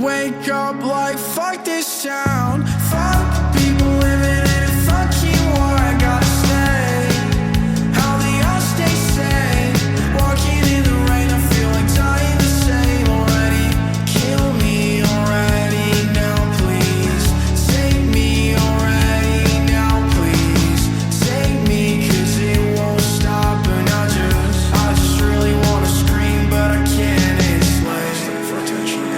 Wake up like fuck this town, fuck people living in it, fuck you, I gotta stay. How they all stay sane, walking in the rain, I feel like dying the same already. Kill me already now, please. Take me already now, please. Take me, cause it won't stop. And I just really wanna scream, but I can't. It's late for attention.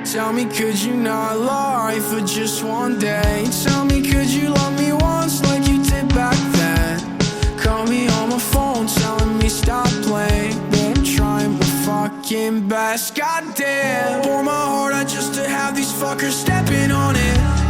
Tell me, could you not lie for just one day? Tell me, could you love me once like you did back then? Call me on my phone telling me stop playing, but I'm trying my fucking best. Goddamn, pour my heart out just to have these fuckers stepping on it.